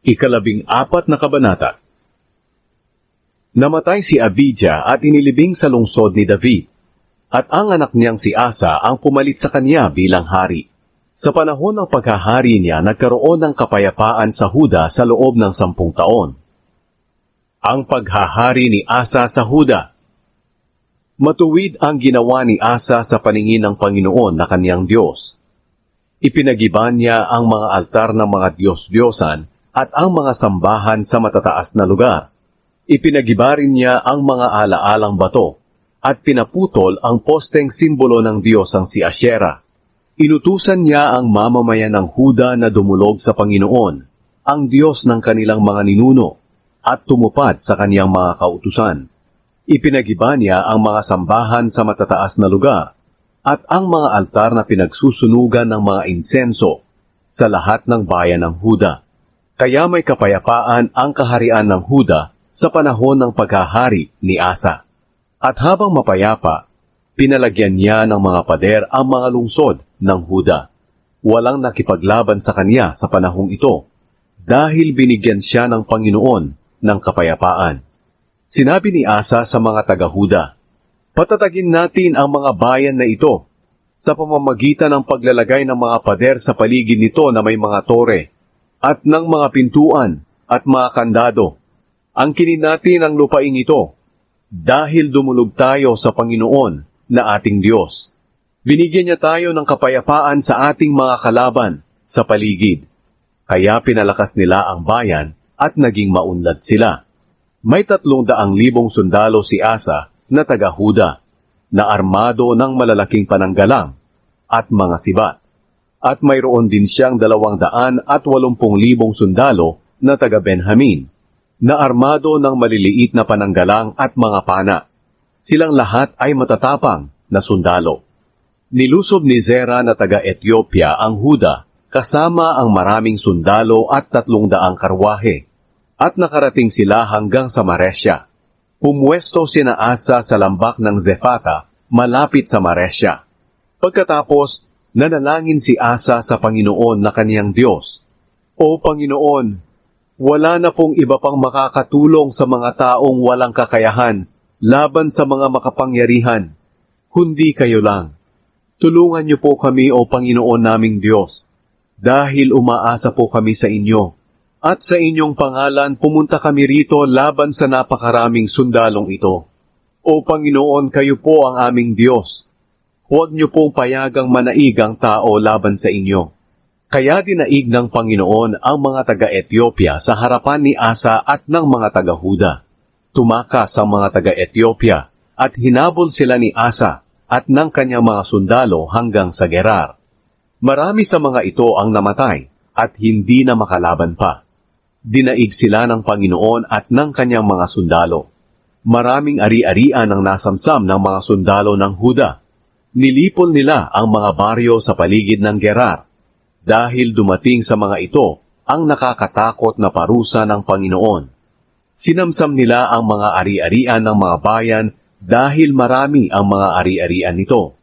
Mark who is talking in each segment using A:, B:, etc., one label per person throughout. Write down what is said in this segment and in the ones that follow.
A: Ikalabing-apat na kabanata. Namatay si Abijah at inilibing sa lungsod ni David, at ang anak niyang si Asa ang pumalit sa kanya bilang hari. Sa panahon ng paghahari niya, nagkaroon ng kapayapaan sa Huda sa loob ng 10 taon. Ang paghahari ni Asa sa Huda. Matuwid ang ginawa ni Asa sa paningin ng Panginoon na kaniyang Diyos. Ipinagiban niya ang mga altar ng mga Diyos-Diyosan at ang mga sambahan sa matataas na lugar. Ipinagiba rin niya ang mga alaalang bato at pinaputol ang posteng simbolo ng Diyos ang si Asyera. Inutusan niya ang mamamayan ng Huda na dumulog sa Panginoon, ang Diyos ng kanilang mga ninuno, at tumupad sa kaniyang mga kautusan. Ipinagiba niya ang mga sambahan sa matataas na lugar at ang mga altar na pinagsusunugan ng mga insenso sa lahat ng bayan ng Huda. Kaya may kapayapaan ang kaharian ng Huda sa panahon ng paghahari ni Asa. At habang mapayapa, pinalagyan niya ng mga pader ang mga lungsod ng Huda. Walang nakipaglaban sa kanya sa panahong ito, dahil binigyan siya ng Panginoon ng kapayapaan. Sinabi ni Asa sa mga taga-Huda, "Patatagin natin ang mga bayan na ito sa pamamagitan ng paglalagay ng mga pader sa paligid nito na may mga tore, at ng mga pintuan at mga kandado. Angkinin natin ang lupaing ito, dahil dumulog tayo sa Panginoon na ating Diyos. Binigyan niya tayo ng kapayapaan sa ating mga kalaban sa paligid." Kaya pinalakas nila ang bayan at naging maunlad sila. May 300,000 sundalo si Asa na taga-Huda, na armado ng malalaking pananggalang at mga sibat. At mayroon din siyang 280,000 sundalo na taga-Benjamin, na armado ng maliliit na pananggalang at mga pana. Silang lahat ay matatapang na sundalo. Nilusob ni Zera na taga-Ethiopia ang Huda, kasama ang maraming sundalo at 300 karwahe, at nakarating sila hanggang sa Maresya. Pumwesto sina Asa sa lambak ng Zefata, malapit sa Maresya. Pagkatapos, nanalangin si Asa sa Panginoon na kaniyang Diyos. "O Panginoon, wala na pong iba pang makakatulong sa mga taong walang kakayahan laban sa mga makapangyarihan, kundi kayo lang. Tulungan niyo po kami, O Panginoon naming Diyos, dahil umaasa po kami sa inyo. At sa inyong pangalan pumunta kami rito laban sa napakaraming sundalong ito. O Panginoon, kayo po ang aming Diyos. Huwag niyo pong payagang manaig ang tao laban sa inyo." Kaya dinaig ng Panginoon ang mga taga-Ethiopia sa harapan ni Asa at ng mga taga-Huda. Tumakas ang mga taga-Ethiopia at hinabol sila ni Asa at ng kanyang mga sundalo hanggang sa Gerar. Marami sa mga ito ang namatay at hindi na makalaban pa. Dinaig sila ng Panginoon at ng kanyang mga sundalo. Maraming ari-arian ang nasamsam ng mga sundalo ng Huda. Nilipol nila ang mga baryo sa paligid ng Gerar, dahil dumating sa mga ito ang nakakatakot na parusa ng Panginoon. Sinamsam nila ang mga ari-arian ng mga bayan dahil marami ang mga ari-arian nito.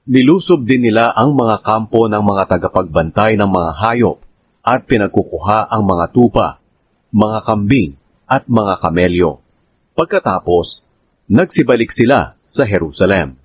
A: Nilusob din nila ang mga kampo ng mga tagapagbantay ng mga hayop at pinagkukuha ang mga tupa, mga kambing at mga kamelyo. Pagkatapos, nagsibalik sila sa Jerusalem.